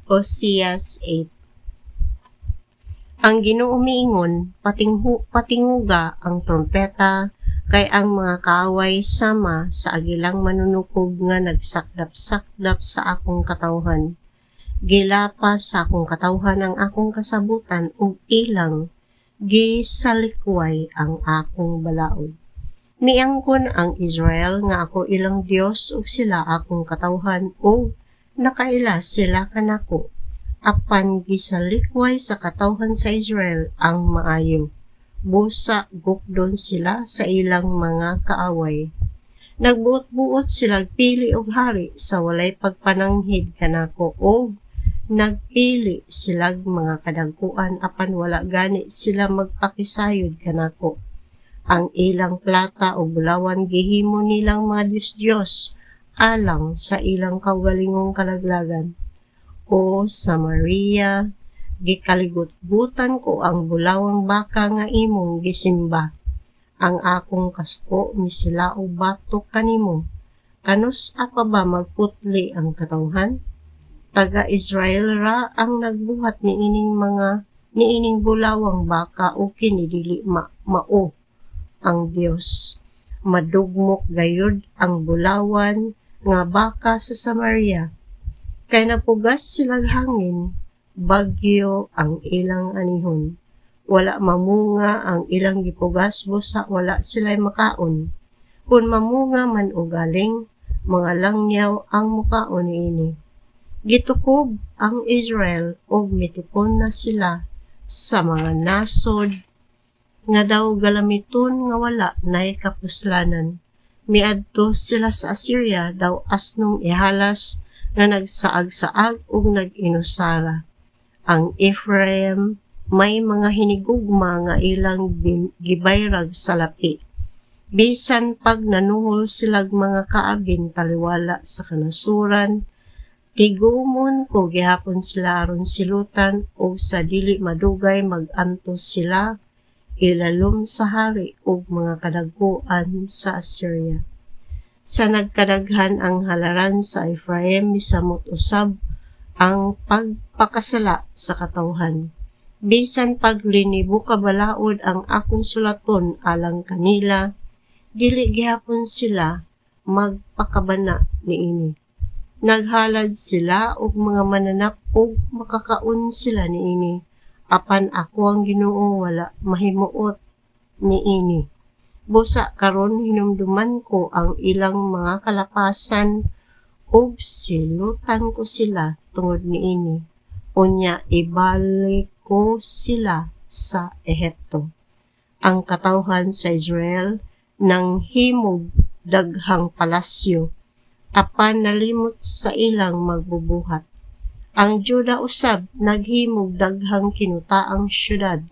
Oseas 8. Ang Ginoo miingon, patinguga ang trompeta, kay ang mga kaaway sama sa agilang manunukog nga nagsakdap-sakdap sa akong katawhan. Gilapas sa akong katawhan ang akong kasabutan ug ilang gisalikway ang akong balaod. Miangkon ang Israel nga ako ilang Dios ug sila akong katawhan ug nakaila sila kanako. Apan gisalikway sa katawhan sa Israel ang maayo. Busa gukdon sila sa ilang mga kaaway. Nagbuot-buot sila pili og hari sa walay pagpananghid kanako og nagpili silag mga kadagkuan apan wala gani sila magpakisayod kanako. Ang ilang plata o bulawan gihimo nilang mga Diyos alang sa ilang kaugalingong kalaglagan. O Samaria, gikaligot-butan ko ang bulawang baka nga imong gisimba. Ang akong kasko ni sila o batok kanimo. Kanus apa ba magputli ang katawhan? Taga Israel ra ang nagbuhat niining bulawang baka o kinidili mao ang Dios. Madugmok gayud ang bulawan nga baka sa Samaria. Kay napugas silang hangin, bagyo ang ilang anihon. Wala mamunga ang ilang gipugas busa wala sila'y makaon. Kung mamunga man o galing, mga langyaw ang mukaon niini. Gitukob ang Israel og mitipon na sila sa mga nasod nga daw galamiton nga wala nay kapuslanan. Miadto sila sa Assyria daw asnong ihalas nga nagsaag-saag ug nag-inusara. Ang Ephraim may mga hinigugma nga ilang gibayrag sa lapi. Bisan pag nanuhol silag mga kaabin taliwala sa kanasuran, tigumon ko gihapon sila aron silutan o sa dili madugay magantos sila ilalom sa hari ug mga kadagkuan sa Assyria. Sa nagkadaghan ang halaran sa Ephraim misamot usab ang pagpakasala sa katawhan. Bisan paglinibo kabalaod ang akong sulaton alang kanila, dili gihapon sila magpakabana niini. Naghalad sila og mga mananap ug makakaon sila niini. Apan ako ang Ginoo wala mahimuot niini. Busa karon hinumduman ko ang ilang mga kalapasan ug silutan ko sila tungod niini. Unya ibalik ko sila sa Ehipto. Ang katawhan sa Israel nang himog daghang palasyo apan nalimot sa ilang magbubuhat. Ang Juda usab naghimog daghang kinutaang syudad.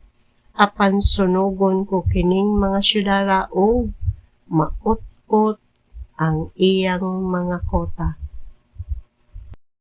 Apan sunugon ko kining mga syudara o maot-ot ang iyang mga kota.